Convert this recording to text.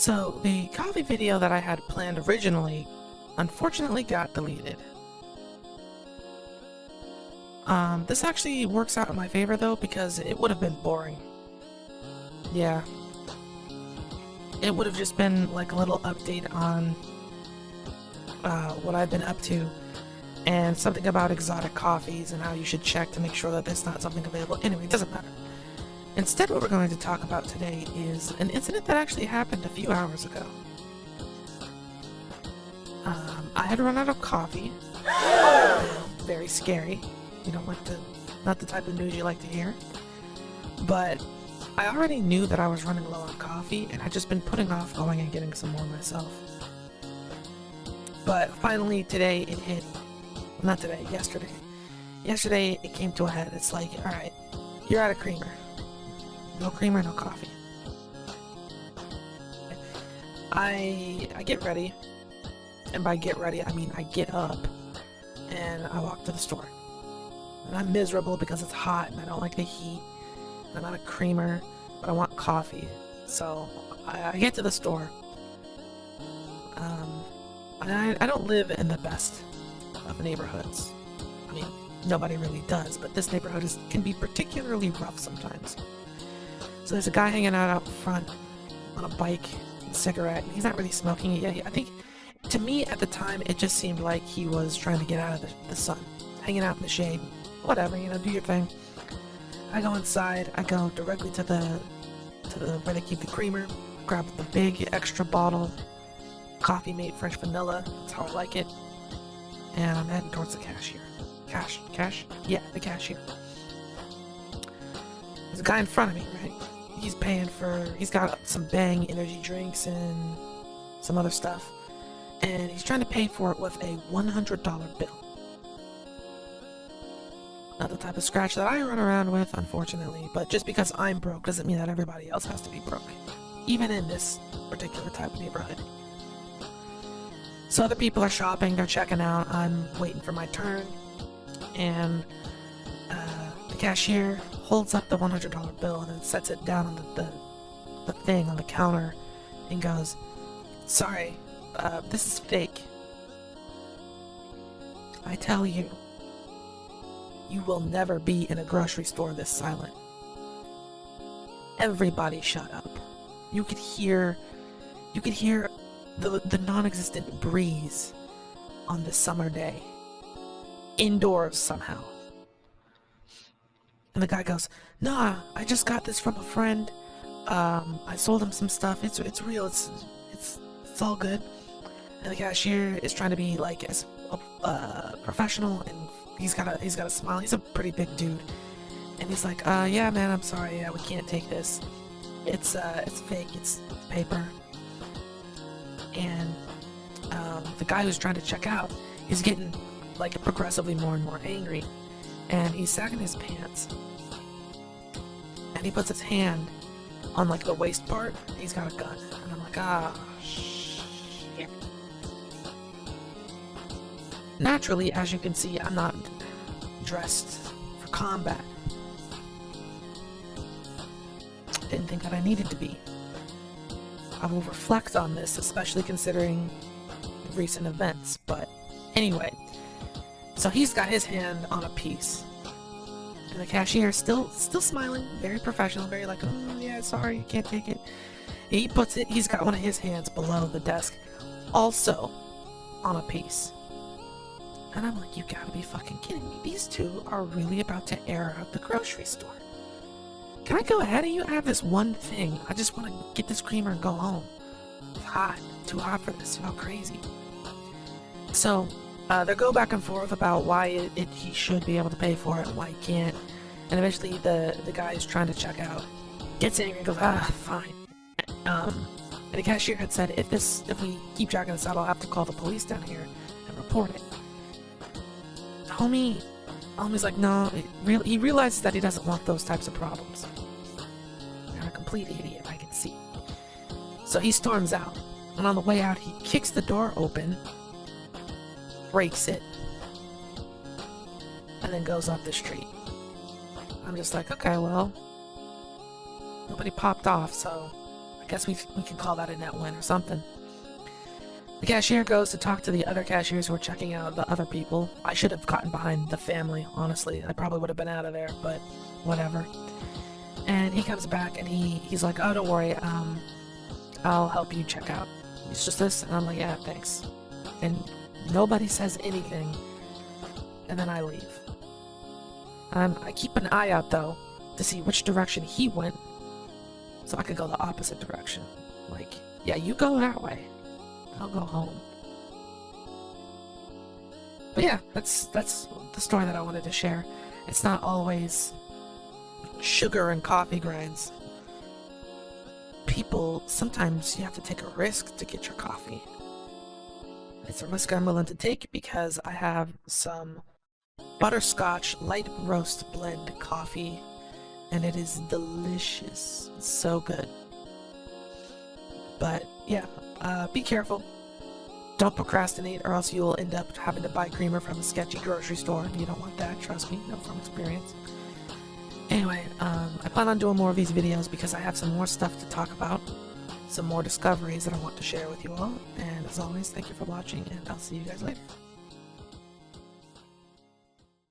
So, the coffee video that I had planned originally unfortunately got deleted. This actually works out in my favor though, because it would have been boring. Yeah. It would have just been like a little update on what I've been up to, and something about exotic coffees and how you should check to make sure that there's not something available. Anyway, it doesn't matter. Instead, what we're going to talk about today is an incident that actually happened a few hours ago. I had run out of coffee. Very scary. You don't like to, not the type of news you like to hear. But I already knew that I was running low on coffee, and I'd just been putting off going and getting some more myself. But finally today it hit. Not today, yesterday. Yesterday it came to a head. It's like, alright, you're out of creamer. No creamer, no coffee. I get ready. And by get ready, I mean I get up and I walk to the store. And I'm miserable because it's hot and I don't like the heat. I'm out of creamer, but I want coffee. So I get to the store. I don't live in the best of neighborhoods. I mean, nobody really does, but this neighborhood can be particularly rough sometimes. So there's a guy hanging out front on a bike, a cigarette, and he's not really smoking it yet. I think, to me at the time, it just seemed like he was trying to get out of the sun, hanging out in the shade. Whatever, do your thing. I go inside, I go directly to the where they keep the creamer, grab the big extra bottle, Coffee Mate Fresh Vanilla, that's how I like it, and I'm heading towards the cashier. Cash? Yeah, the cashier. There's a guy in front of me, right? He's got some Bang energy drinks and some other stuff, and he's trying to pay for it with a $100 bill. Not the type of scratch that I run around with, unfortunately, but just because I'm broke doesn't mean that everybody else has to be broke, even in this particular type of neighborhood. So other people are shopping, they're checking out, I'm waiting for my turn, and the cashier holds up the $100 bill and then sets it down on the thing on the counter and goes, "Sorry, this is fake. I tell you, you will never be in a grocery store this silent." Everybody shut up. You could hear the non-existent breeze on this summer day. Indoors somehow. And the guy goes, "Nah, I just got this from a friend. I sold him some stuff. It's real. It's all good." And the cashier is trying to be like as professional, and he's got a smile. He's a pretty big dude, and he's like, "Yeah, man, I'm sorry. Yeah, we can't take this. It's fake. It's paper." And the guy who's trying to check out is getting like progressively more and more angry, and he's sagging his pants, and he puts his hand on like the waist part. He's got a gun, and I'm like, shit. Naturally, as you can see, I'm not dressed for combat. Didn't think that I needed to be. I will reflect on this, especially considering recent events, but anyway. So he's got his hand on a piece, and the cashier is still smiling, very professional, very like, "Oh yeah, sorry, you can't take it." He's got one of his hands below the desk, also on a piece. And I'm like, you gotta be fucking kidding me. These two are really about to air out the grocery store. Can I go ahead of you? I have this one thing. I just want to get this creamer and go home. It's hot. Too hot for this. How crazy. So, they go back and forth about why he should be able to pay for it and why he can't. And eventually the guy who's trying to check out gets angry and goes, fine. And the cashier had said, if we keep dragging this out, I'll have to call the police down here and report it. Homie's like, no, he realizes that he doesn't want those types of problems. You're a complete idiot, I can see. So he storms out, and on the way out, he kicks the door open, breaks it, and then goes up the street. I'm just like, okay, well, nobody popped off, so I guess we can call that a net win or something. The cashier goes to talk to the other cashiers who are checking out the other people. I should have gotten behind the family, honestly. I probably would have been out of there, but whatever. And he comes back and he's like, oh, don't worry, I'll help you check out. It's just this, and I'm like, yeah, thanks. And nobody says anything, and then I leave. I keep an eye out, though, to see which direction he went, so I could go the opposite direction. Like, yeah, you go that way. I'll go home. But yeah, that's the story that I wanted to share. It's not always sugar and coffee grinds. People, sometimes you have to take a risk to get your coffee. It's a risk I'm willing to take because I have some butterscotch light roast blend coffee, and it is delicious. It's so good. But yeah, be careful. Don't procrastinate, or else you'll end up having to buy creamer from a sketchy grocery store. You don't want that, trust me, know from experience. Anyway, I plan on doing more of these videos because I have some more stuff to talk about, some more discoveries that I want to share with you all. And as always, thank you for watching, and I'll see you guys later.